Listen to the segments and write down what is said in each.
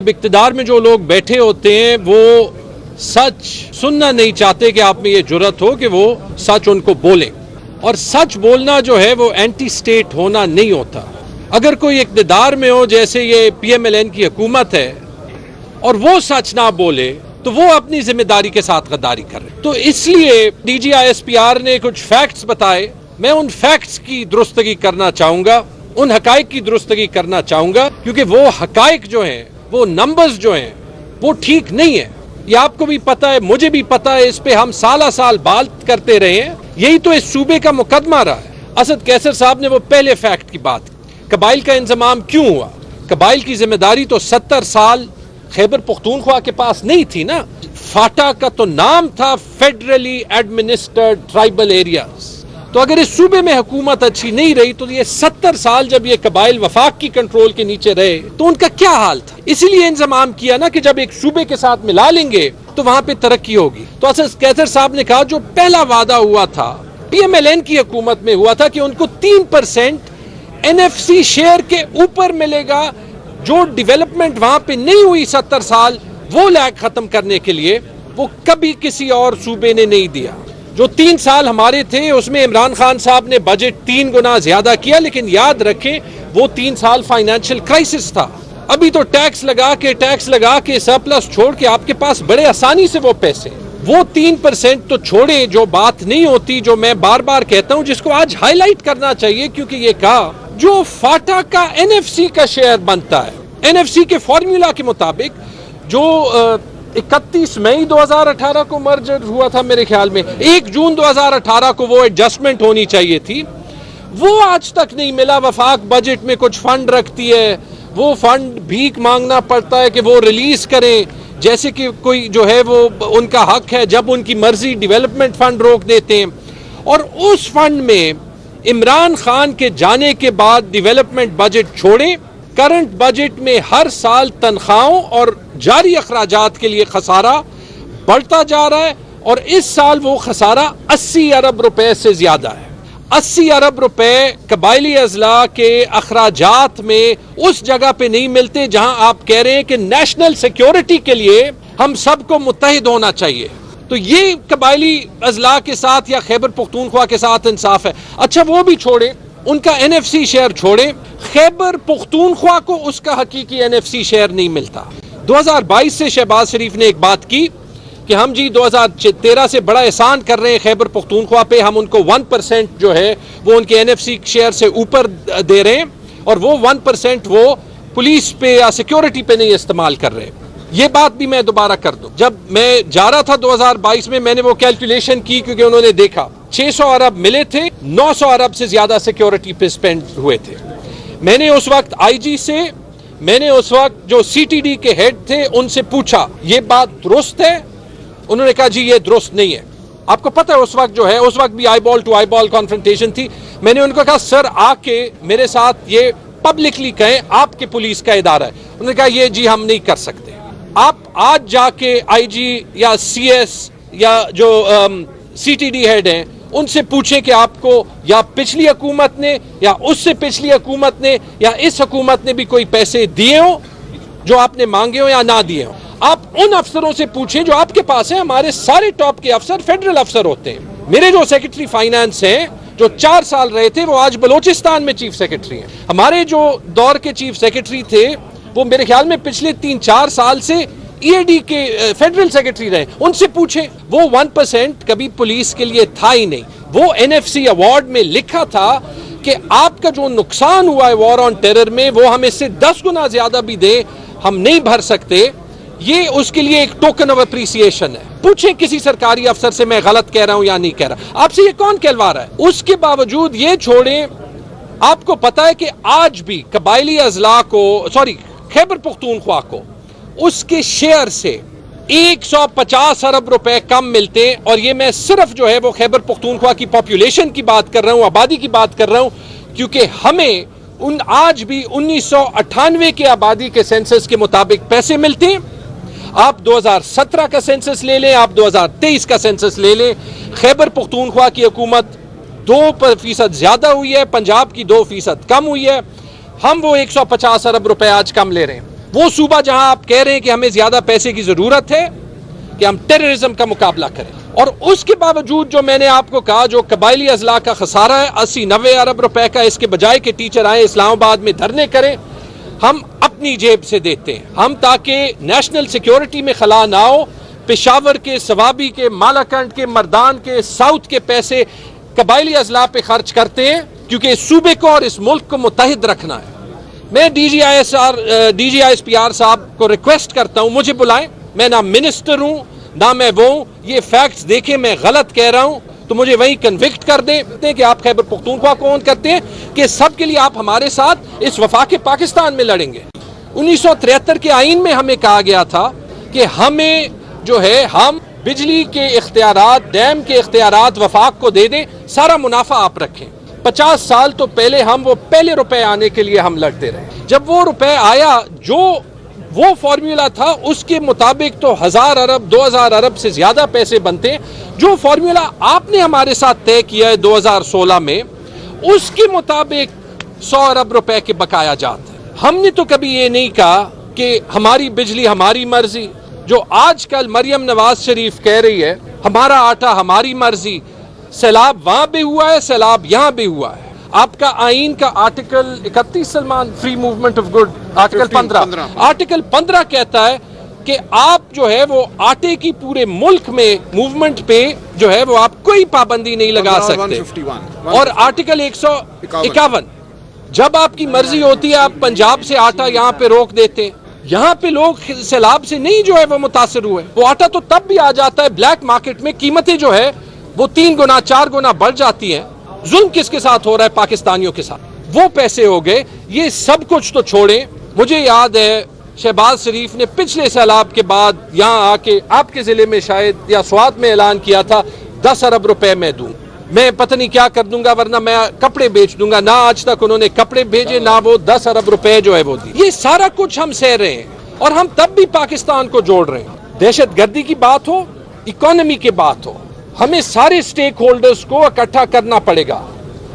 اقتدار میں جو لوگ بیٹھے ہوتے ہیں وہ سچ سننا نہیں چاہتے کہ آپ میں یہ جرات ہو کہ وہ سچ ان کو بولیں، اور سچ بولنا جو ہے وہ اینٹی سٹیٹ ہونا نہیں ہوتا۔ اگر کوئی اقتدار میں ہو جیسے یہ پی ایم ایل این کی حکومت ہے اور وہ سچ نہ بولے تو وہ اپنی ذمہ داری کے ساتھ غداری کر رہے۔ تو اس لیے D G I S P R نے کچھ فیکٹس بتائے، میں ان فیکٹس کی درستگی کرنا چاہوں گا، ان حقائق کی درستگی کرنا چاہوں گا، کیونکہ وہ حقائق جو ہیں، وہ نمبرز جو ہیں وہ ٹھیک نہیں ہیں۔ یہ آپ کو بھی پتا ہے، مجھے بھی پتا ہے، اس پہ ہم سالہ سال بات کرتے رہے ہیں۔ یہی تو اس صوبے کا مقدمہ رہا ہے۔ اسد کیسر صاحب نے وہ پہلے فیکٹ کی بات کی، قبائل کا انضمام کیوں ہوا؟ قبائل کی ذمہ داری تو 70 سال خیبر پختونخوا کے پاس نہیں تھی نا۔ فاٹا کا تو نام تھا فیڈرلی ایڈمنسٹرڈ ٹرائبل ایریاز۔ تو اگر اس صوبے میں حکومت اچھی نہیں رہی تو یہ 70 سال جب یہ قبائل وفاق کی کنٹرول کے نیچے رہے تو ان کا کیا حال تھا؟ اسی لیے انضمام کیا نا کہ جب ایک صوبے کے ساتھ ملا لیں گے تو وہاں پہ ترقی ہوگی۔ تو اسد کیسر صاحب نے کہا جو پہلا وعدہ ہوا تھا پی ایم ایل این کی حکومت میں ہوا تھا کہ ان کو 3% این ایف سی شیئر کے اوپر ملے گا، جو ڈیولپمنٹ وہاں پہ نہیں ہوئی 70 سال وہ لیگ ختم کرنے کے لیے، وہ کبھی کسی اور صوبے نے نہیں دیا۔ جو 3 سال ہمارے تھے اس میں عمران خان صاحب نے بجٹ 3 گنا زیادہ کیا، لیکن یاد رکھیں وہ 3 سال فائنینشل کرائسس تھا۔ ابھی تو ٹیکس لگا کے سرپلس چھوڑ کے آپ کے پاس بڑے آسانی سے وہ پیسے، وہ 3% تو چھوڑیں، جو بات نہیں ہوتی، جو میں بار بار کہتا ہوں، جس کو آج ہائی لائٹ کرنا چاہیے، کیونکہ یہ کہا جو فاٹا کا این ایف سی کا شیئر بنتا ہے، این ایف سی کے فارمولا کے مطابق جو 31 مئی 2018 کو مرجر ہوا تھا میرے خیال میں، 1 جون 2018 کو وہ ایڈجسٹمنٹ ہونی چاہیے تھی، وہ آج تک نہیں ملا۔ وفاق بجٹ میں کچھ فنڈ رکھتی ہے، وہ فنڈ بھیک مانگنا پڑتا ہے کہ وہ ریلیز کریں، جیسے کہ کوئی جو ہے وہ ان کا حق ہے، جب ان کی مرضی ڈیولپمنٹ فنڈ روک دیتے ہیں۔ اور اس فنڈ میں عمران خان کے جانے کے بعد ڈیولپمنٹ بجٹ چھوڑیں، کرنٹ بجٹ میں ہر سال تنخواہوں اور جاری اخراجات کے لیے خسارہ بڑھتا جا رہا ہے، اور اس سال وہ خسارہ 80 ارب روپے سے زیادہ ہے۔ 80 ارب روپے قبائلی اضلاع کے اخراجات میں اس جگہ پہ نہیں ملتے جہاں آپ کہہ رہے ہیں کہ نیشنل سیکیورٹی کے لیے ہم سب کو متحد ہونا چاہیے۔ تو یہ قبائلی اضلاع کے ساتھ یا خیبر پختونخوا کے ساتھ انصاف ہے۔ اچھا وہ بھی چھوڑیں، ان کا این ایف سی شیئر چھوڑیں، خیبر پختونخوا کو اس کا حقیقی این ایف سی شیئر نہیں ملتا۔ 2022 سے شہباز شریف نے ایک بات کی کہ ہم جی 2013 سے بڑا احسان کر رہے ہیں خیبر پختونخوا پہ، ہم ان کو 1% جو ہے وہ ان کے این ایف سی شیئر سے اوپر دے رہے ہیں، اور وہ 1% وہ پولیس پہ یا سیکیورٹی پہ نہیں استعمال کر رہے۔ یہ بات بھی میں دوبارہ کر دوں، جب میں جا رہا تھا 2022 میں نے وہ کیلکولیشن کی، کیونکہ انہوں نے دیکھا 600 ارب ملے تھے، 900 ارب سے زیادہ سیکیورٹی پہ سپینڈ ہوئے تھے۔ میں نے اس وقت آئی جی سے، میں نے اس وقت جو سی ٹی ڈی کے ہیڈ تھے ان سے پوچھا یہ بات درست ہے؟ انہوں نے کہا جی یہ درست نہیں ہے۔ آپ کو پتہ ہے اس وقت جو ہے، اس وقت بھی آئی بال ٹو آئی بال کانفرنٹیشن تھی۔ میں نے ان کو کہا سر آ کے میرے ساتھ یہ پبلکلی کہیں، آپ کے پولیس کا ادارہ ہے۔ انہوں نے کہا یہ جی ہم نہیں کر سکتے۔ آپ آج جا کے آئی جی یا سی ایس یا جو سی ٹی ڈی ہیڈ ہیں ان سے پوچھیں کہ آپ کو یا پچھلی حکومت نے یا اس سے پچھلی حکومت نے یا اس حکومت نے بھی کوئی پیسے دیے ہوں جو آپ نے مانگے ہوں یا نہ دیے ہوں۔ آپ ان افسروں سے پوچھیں جو آپ کے پاس ہیں۔ ہمارے سارے ٹاپ کے افسر فیڈرل افسر ہوتے ہیں۔ میرے جو سیکرٹری فائنانس ہیں جو 4 سال رہے تھے وہ آج بلوچستان میں چیف سیکرٹری ہیں۔ ہمارے جو دور کے چیف سیکرٹری تھے وہ میرے خیال میں پچھلے 3-4 سال سے ای اے ڈی کے فیڈرل سیکرٹری رہے، ان سے پوچھیں۔ وہ 1% کبھی پولیس کے لیے تھا ہی نہیں۔ وہ این ایف سی ایوارڈ میں لکھا تھا کہ آپ کا جو نقصان ہوا ہے وار آن ٹیرر میں وہ ہم اس سے 10 گنا زیادہ بھی دیں ہم نہیں بھر سکتے۔ یہ اس کے لیے ایک ٹوکن آف اپریسیشن ہے۔ پوچھیں کسی سرکاری افسر سے میں غلط کہہ رہا ہوں یا نہیں کہہ رہا، آپ سے یہ کون کہلوا رہا ہے؟ اس کے باوجود یہ چھوڑیں، آپ کو پتا ہے کہ آج بھی قبائلی اضلاع کو، خیبر پختونخوا کو اس کے شیئر سے 150 ارب روپے کم ملتے ہیں، اور یہ میں صرف جو ہے وہ خیبر پختونخوا کی پاپولیشن کی بات کر رہا ہوں، آبادی کی بات کر رہا ہوں، کیونکہ ہمیں آج بھی 1998 کے آبادی کے سینسس کے مطابق پیسے ملتے ہیں۔ آپ 2017 کا سینسس لے لیں، آپ 2023 کا سینسس لے لیں، خیبر پختونخوا کی حکومت 2% زیادہ ہوئی ہے، پنجاب کی 2% کم ہوئی ہے، ہم وہ 150 ارب روپے آج کم لے رہے ہیں۔ وہ صوبہ جہاں آپ کہہ رہے ہیں کہ ہمیں زیادہ پیسے کی ضرورت ہے کہ ہم ٹیررزم کا مقابلہ کریں، اور اس کے باوجود جو میں نے آپ کو کہا جو قبائلی اضلاع کا خسارہ ہے 80-90 ارب روپے کا، اس کے بجائے کہ ٹیچر آئیں اسلام آباد میں دھرنے کریں، ہم اپنی جیب سے دیتے ہیں، ہم تاکہ نیشنل سیکیورٹی میں خلا نہ ہو، پشاور کے، سوابی کے، مالاکنڈ کے، مردان کے، ساؤتھ کے پیسے قبائلی اضلاع پہ خرچ کرتے ہیں، کیونکہ اس صوبے کو اور اس ملک کو متحد رکھنا ہے۔ میں D G I S P R صاحب کو ریکویسٹ کرتا ہوں مجھے بلائیں، میں نہ منسٹر ہوں نہ میں وہ ہوں، یہ فیکٹس دیکھیں میں غلط کہہ رہا ہوں تو مجھے وہیں کنوکٹ کر دیں کہ آپ خیبر پختونخوا کو اون کرتے ہیں کہ سب کے لیے آپ ہمارے ساتھ اس وفاق پاکستان میں لڑیں گے۔ 1973 کے آئین میں ہمیں کہا گیا تھا کہ ہمیں جو ہے ہم بجلی کے اختیارات، ڈیم کے اختیارات وفاق کو دے دیں، سارا منافع آپ رکھیں۔ 50 سال تو پہلے ہم وہ پہلے روپے آنے کے لیے ہم لڑتے رہے، جب وہ روپے آیا جو وہ فارمولا تھا اس کے مطابق تو 1000 ارب 2000 ارب سے زیادہ پیسے بنتے ہیں، جو فارمولا آپ نے ہمارے ساتھ طے کیا ہے 2016 میں اس کے مطابق 100 ارب روپے کے بقایا جاتے ہیں۔ ہم نے تو کبھی یہ نہیں کہا کہ ہماری بجلی ہماری مرضی، جو آج کل مریم نواز شریف کہہ رہی ہے ہمارا آٹا ہماری مرضی، سیلاب وہاں بھی ہوا ہے، سیلاب یہاں بھی ہوا ہے۔ آپ کا آئین کا article 31 Salman free movement of good, article 15 کہتا ہے کہ آپ جو ہے وہ آٹے کی پورے ملک میں موومنٹ پہ جو ہے وہ آپ کوئی پابندی نہیں لگا سکتے، اور آرٹیکل 151 جب آپ کی مرضی ہوتی ہے آپ پنجاب سے آٹا یہاں پہ روک دیتے ہیں، یہاں پہ لوگ سیلاب سے نہیں جو ہے وہ متاثر ہوئے، وہ آٹا تو تب بھی آ جاتا ہے بلیک مارکیٹ میں، قیمتیں جو ہے وہ 3 گنا 4 گنا بڑھ جاتی ہیں۔ ظلم کس کے ساتھ ہو رہا ہے؟ پاکستانیوں کے ساتھ۔ وہ پیسے ہو گئے، یہ سب کچھ تو چھوڑیں۔ مجھے یاد ہے شہباز شریف نے پچھلے سیلاب کے بعد یہاں آ کے آپ کے ضلع میں شاید یا سوات میں اعلان کیا تھا 10 ارب روپے میں دوں، میں پتہ نہیں کیا کر دوں گا ورنہ میں کپڑے بیچ دوں گا، نہ آج تک انہوں نے کپڑے بھیجے نہ وہ 10 ارب روپے جو ہے وہ دی۔ یہ سارا کچھ ہم سہ رہے ہیں اور ہم تب بھی پاکستان کو جوڑ رہے ہیں۔ دہشت گردی کی بات ہو، اکانومی کی بات ہو، ہمیں سارے سٹیک ہولڈرز کو اکٹھا کرنا پڑے گا۔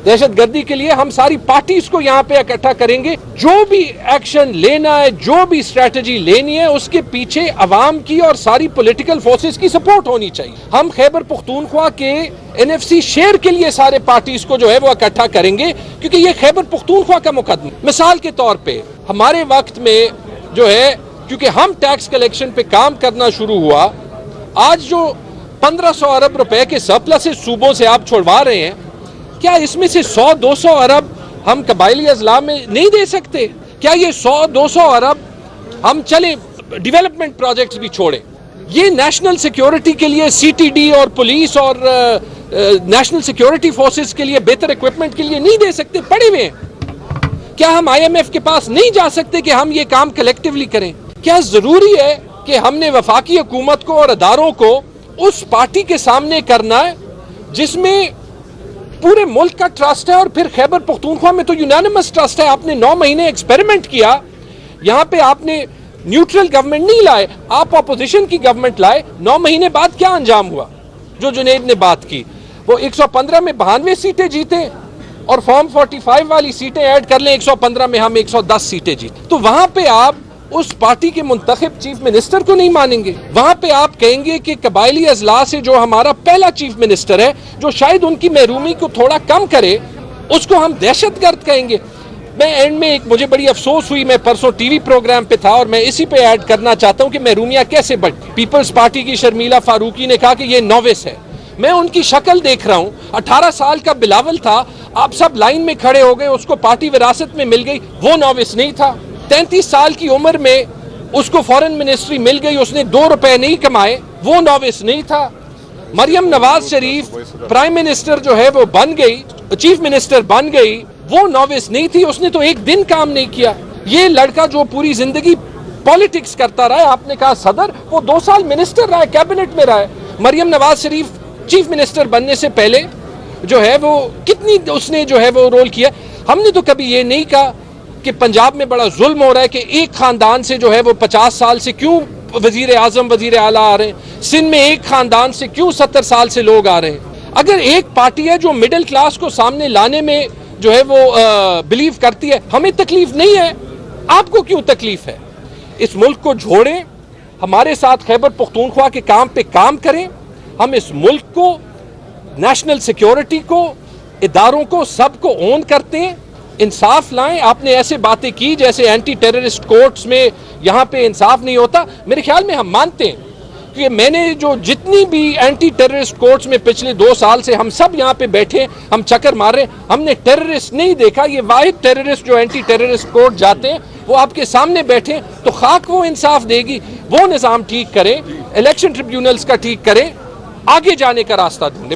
دہشت گردی کے لیے ہم ساری پارٹیز کو یہاں پہ اکٹھا کریں گے، جو بھی ایکشن لینا ہے، جو بھی اسٹریٹجی لینی ہے، اس کے پیچھے عوام کی اور ساری پولیٹیکل فورسز کی سپورٹ ہونی چاہیے۔ ہم خیبر پختونخوا کے NFC شیئر کے لیے سارے پارٹیز کو جو ہے وہ اکٹھا کریں گے، کیونکہ یہ خیبر پختونخوا کا مقدمہ۔ مثال کے طور پہ ہمارے وقت میں جو ہے کیونکہ ہم ٹیکس کلیکشن پہ کام کرنا شروع ہوا، آج جو 1500 ارب روپے کے سرپلس صوبوں سے آپ چھوڑوا رہے ہیں، کیا اس میں سے 100-200 ارب ہم قبائلی اضلاع میں نہیں دے سکتے؟ کیا یہ 100-200 ارب ہم چلیں ڈیولپمنٹ پروجیکٹس بھی چھوڑیں، یہ نیشنل سیکیورٹی کے لیے CTD اور پولیس اور نیشنل سیکیورٹی فورسز کے لیے بہتر ایکوپمنٹ کے لیے نہیں دے سکتے؟ پڑے ہوئے ہیں۔ کیا ہم IMF کے پاس نہیں جا سکتے کہ ہم یہ کام کلیکٹیولی کریں؟ کیا ضروری ہے کہ ہم نے وفاقی حکومت کو اور اداروں کو اس پارٹی کے سامنے کرنا ہے جس میں پورے ملک کا ٹرسٹ ہے، اور پھر خیبر پختونخوا میں تو یونانیمس ٹرسٹ ہے؟ آپ نے 9 مہینے ایکسپیریمنٹ کیا، یہاں پہ آپ نے نیوٹرل گورنمنٹ نہیں لائے، آپ اپوزیشن کی گورنمنٹ لائے۔ 9 مہینے بعد کیا انجام ہوا؟ جو جنید نے بات کی، وہ 115 میں 92 سیٹیں جیتے، اور فارم 45 والی سیٹیں ایڈ کر لیں 115 میں ہم 110 سیٹیں جیتے۔ تو وہاں پہ آپ اس پارٹی کے منتخب چیف منسٹر کو نہیں مانیں گے، وہاں پہ آپ کہیں گے کہ قبائلی اضلاع سے جو ہمارا پہلا چیف منسٹر ہے جو شاید ان کی محرومی کو تھوڑا کم کرے، اس کو ہم دہشت گرد کہیں گے۔ میں اینڈ میں ایک مجھے بڑی افسوس ہوئی، میں پرسوں ٹی وی پروگرام پہ تھا اور میں اسی پہ ایڈ کرنا چاہتا ہوں کہ محرومیاں کیسے بڑھتی۔ پیپلز پارٹی کی شرمیلا فاروقی نے کہا کہ یہ نووس ہے، میں ان کی شکل دیکھ رہا ہوں، 18 سال کا بلاول تھا، آپ سب لائن میں کھڑے ہو گئے، اس کو پارٹی وراثت میں مل گئی، وہ نووس نہیں تھا۔ 33 سال کی عمر میں اس کو فورن منسٹری مل گئی، اس نے 2 روپے نہیں کمائے، وہ نووس نہیں تھا۔ مریم نواز شریف پرائم منسٹر جو ہے وہ بن گئی، چیف منسٹر بن گئی، وہ نووس نہیں تھی، اس نے تو ایک دن کام نہیں کیا۔ یہ لڑکا جو پوری زندگی پالیٹکس کرتا رہا ہے، آپ نے کہا صدر، وہ 2 سال منسٹر رہا ہے، کیبنٹ میں رہا ہے۔ مریم نواز شریف چیف منسٹر بننے سے پہلے جو ہے وہ کتنی اس نے جو ہے وہ رول کیا۔ ہم نے تو کبھی یہ نہیں کہا کہ پنجاب میں بڑا ظلم ہو رہا ہے کہ ایک خاندان سے جو ہے وہ 50 سال سے کیوں وزیر اعظم وزیر اعلیٰ آ رہے ہیں، سندھ میں ایک خاندان سے کیوں 70 سال سے لوگ آ رہے ہیں۔ اگر ایک پارٹی ہے جو مڈل کلاس کو سامنے لانے میں جو ہے وہ بلیو کرتی ہے، ہمیں تکلیف نہیں ہے، آپ کو کیوں تکلیف ہے؟ اس ملک کو جھوڑیں, ہمارے ساتھ خیبر پختونخوا کے کام پہ کام کریں. ہم اس ملک کو, نیشنل سیکیورٹی کو, اداروں کو, سب کو اون کرتے ہیں. انصاف لائیں. آپ نے ایسے باتیں کی جیسے اینٹی ٹیررسٹ کورٹس میں یہاں پہ انصاف نہیں ہوتا. میرے خیال میں ہم مانتے ہیں کہ میں نے جو جتنی بھی اینٹی ٹیررسٹ کورٹس میں پچھلے 2 سال سے ہم سب یہاں پہ بیٹھے, ہم چکر مار رہے ہیں, ہم نے ٹیررسٹ نہیں دیکھا. یہ واحد ٹیررسٹ جو اینٹی ٹیررسٹ کورٹ جاتے ہیں وہ آپ کے سامنے بیٹھے, تو خاک وہ انصاف دے گی. وہ نظام ٹھیک کریں, الیکشن ٹریبیونلز کا ٹھیک کریں, آگے جانے کا راستہ ڈھونڈیں.